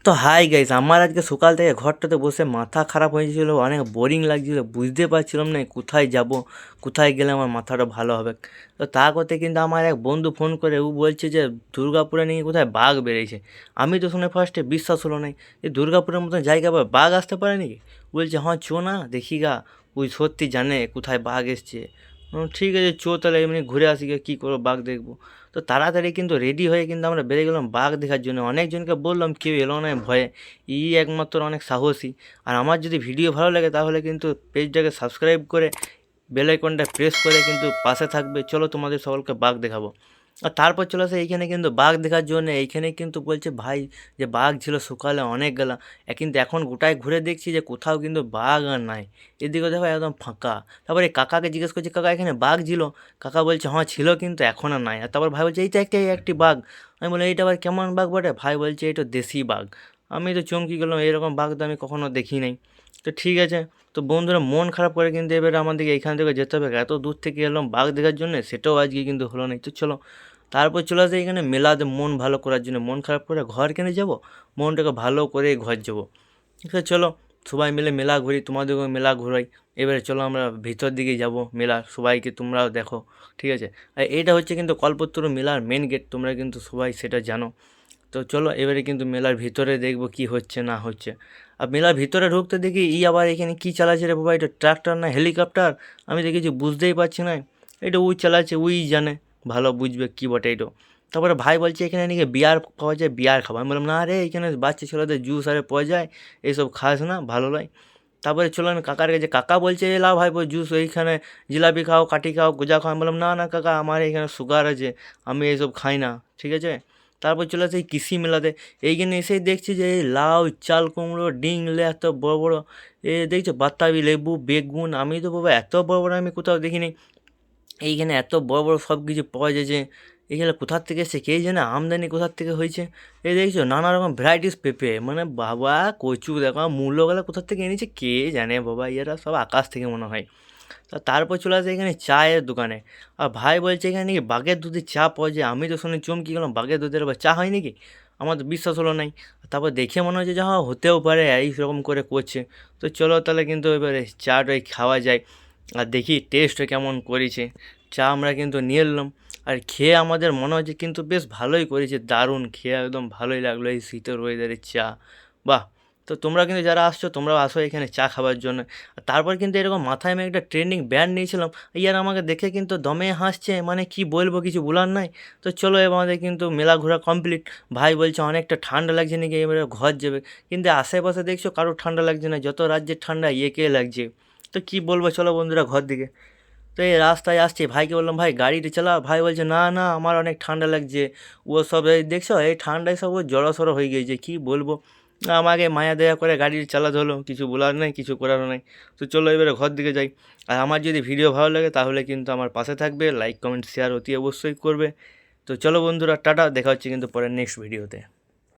তো hi guys, আমার আজকে সকাল থেকে ঘরটাতে বসে মাথা খারাপ হয়ে গেছিলো, অনেক বোরিং লাগছিল, বুঝতে পারছিলাম না কোথায় যাব, কোথায় গেলে আমার মাথাটা ভালো হবে। তো তা করতে কিন্তু আমার এক বন্ধু ফোন করে ও বলছে যে দুর্গাপুরে নাকি কোথায় বাঘ বেরিয়েছে। আমি তো শুনে ফার্স্টে বিশ্বাস হলো নাই যে দুর্গাপুরের মতন জায়গা আবার বাঘ আসতে পারে নাকি। বলছে হ্যাঁ চো না দেখি গা, ওই সত্যি জানে কোথায় বাঘ এসছে। ঠিক আছে চো তাহলে এমনি ঘুরে আসি গা, কী করবো বাঘ দেখবো। তো তাড়াতাড়ি কিন্তু রেডি হয়ে কিন্তু আমরা বেরিয়ে গেলাম বাঘ দেখার জন্য। অনেকজনকে বললাম কেউ এলো না ভয়ে, একমাত্র অনেক সাহসী। আর আমার যদি ভিডিও ভালো লাগে তাহলে কিন্তু পেজটাকে সাবস্ক্রাইব করে বেল আইকনটা প্রেস করে কিন্তু পাশে থাকবে। চলো তোমাদের সকলকে বাঘ দেখাবো। আর তারপর চলে আসে এইখানে কিন্তু বাঘ দেখার জন্য। এইখানে কিন্তু বলছে ভাই যে বাঘ ছিল সকালে অনেক গেলা, কিন্তু এখন গোটায় ঘুরে দেখছি যে কোথাও কিন্তু বাঘ আর নাই। এদিকে দেখো একদম ফাঁকা। তারপরে কাকাকে জিজ্ঞেস করছি কাকা এখানে বাঘ ছিল? কাকা বলছে হ্যাঁ ছিল কিন্তু এখন আর নাই। আর তারপর ভাই বলছে এইটা একটি বাঘ। আমি বলি এইটা আবার কেমন বাঘ বটে? ভাই বলছে এটা দেশি বাঘ। আমি তো চমকি গেলাম, এরকম বাঘ তো আমি কখনো দেখি নাই। তো ঠিক আছে, তো বন্ধুরা মন খারাপ করে কিন্তু এবারে আমাদেরকে এখান থেকে যেতে হবে। এত দূর থেকে এলাম বাঘ দেখার জন্য, সেটাও আজকে কিন্তু হলো না। তো চলো তারপর চলে আসে এখানে মেলাতে মন ভালো করার জন্য। মন খারাপ করে ঘর কেনে যাব, মনটাকে ভালো করে ঘর যাবো। ঠিক আছে চলো সবাই মিলে মেলা ঘুরি, তোমাদেরকে মেলা ঘুরাই। এবারে চলো আমরা ভিতর দিকে যাব মেলা, সবাইকে তোমরাও দেখো। ঠিক আছে, আর এটা হচ্ছে কিন্তু কল্পতরু মেলার মেন গেট, তোমরা কিন্তু সবাই সেটা জানো। তো চলো এবারে কিন্তু মেলার ভিতরে দেখবো কি হচ্ছে না হচ্ছে। আর মেলার ভিতরে ঢুকতে দেখি আবার এখানে কি চালাচ্ছে রে বাবা, এটা ট্রাক্টর না হেলিকপ্টার আমি তো কিছু বুঝতেই পারছি না। এটা ওই চালাচ্ছে, ওই জানে ভালো বুঝবে কী বটে এটা। তারপরে ভাই বলছে এখানে নাকি বিয়ার পাওয়া যায়, বিয়ার খাবো। আমি বললাম না রে, এখানে বাচ্চা ছেলেদের জুস আরে পাওয়া যায়, এইসব খাস না ভালো নয়। তারপরে চলো আমি কাকার কাছে, কাকা বলছে এ লাও ভাই জুস, ওইখানে জিলাপি খাও, কাঠি খাও, গোজা খাও। আমি বললাম না না কাকা, আমার এখানে সুগার আছে, আমি এইসব খাই না। ঠিক আছে, তারপর চলে আসে এই কৃষি মেলাতে। এইখানে এসেই দেখছি যে এই লাউ, চাল কুমড়ো, ডিংলে এত বড় বড়, দেখছো বাতাবি লেবু, বেগুন। আমি তো বাবা এত বড় বড় আমি কোথাও দেখিনি। এইখানে এত বড় বড় সব কিছু পাওয়া যায় যে এখানে কোথার থেকে এসে কে জানে, আমদানি কোথার থেকে হয়েছে। এই দেখছো নানা রকম ভ্যারাইটিস পেঁপে, মানে বাবা কচু দেখো, মূল্যগুলো কোথার থেকে এনেছে কে জানে বাবা, এরা সব আকাশ থেকে মনে হয়। তারপর চলে আসে এখানে চায়ের দোকানে। আর ভাই বলছে এখানে নাকি বাঘের দুধের চা পাওয়া যায়। আমি তো শুনে চমকি গেলাম, বাঘের দুধের আবার চা হয় নাকি? আমার তো বিশ্বাস হলো নাই। তারপর দেখে মনে হচ্ছে যে হ্যাঁ হতেও পারে, এই রকম করে করছে। তো চলো তাহলে কিন্তু এবারে চাটাই খাওয়া যায়, আর দেখি টেস্ট কেমন করেছে। চা আমরা কিন্তু নিয়ে এলাম, আর খেয়ে আমাদের মনে হচ্ছে কিন্তু বেশ ভালোই করেছে, দারুণ খেয়ে একদম ভালোই লাগলো এই শীতের ওয়েদারে চা। বাহ! তো তোমরা কিন্তু যারা আসছো তোমরাও আসো এখানে চা খাবার জন্য। আর তারপর কিন্তু এরকম মাথায় আমি একটা ট্রেন্ডিং ব্যান্ড নিয়েছিলাম, ইয়ার আমাকে দেখে কিন্তু দমে হাসছে, মানে কি বলবো কিছু বলার নাই। তো চলো এবার আমাদের কিন্তু মেলা ঘোরা কমপ্লিট। ভাই বলছে অনেকটা ঠান্ডা লাগছে নাকি, এবারে ঘর যাবে। কিন্তু আশেপাশে দেখছো কারোর ঠান্ডা লাগছে না, যত রাজ্যের ঠান্ডা একে লাগছে। তো কি বলবো, চলো বন্ধুরা ঘর দিকে। তো এই রাস্তায় আসছে, ভাইকে বললাম ভাই গাড়িটা চালা। ভাই বলছে না না আমার অনেক ঠান্ডা লাগছে। ও সব এই দেখছো এই ঠান্ডায় সব ও জড়সড় হয়ে গিয়েছে, কি বলবো। আমাকে মায়া দয়া করে গাড়ি চালাতে হলো, কিছু বলার নেই, কিছু করারও নেই। তো চলো এবারে ঘর দিকে যাই। আর আমার যদি ভিডিও ভালো লাগে তাহলে কিন্তু আমার পাশে থাকবে, লাইক কমেন্ট শেয়ার অতি অবশ্যই করবে। তো চলো বন্ধুরা টাটা, দেখা হচ্ছে কিন্তু পরের নেক্সট ভিডিওতে।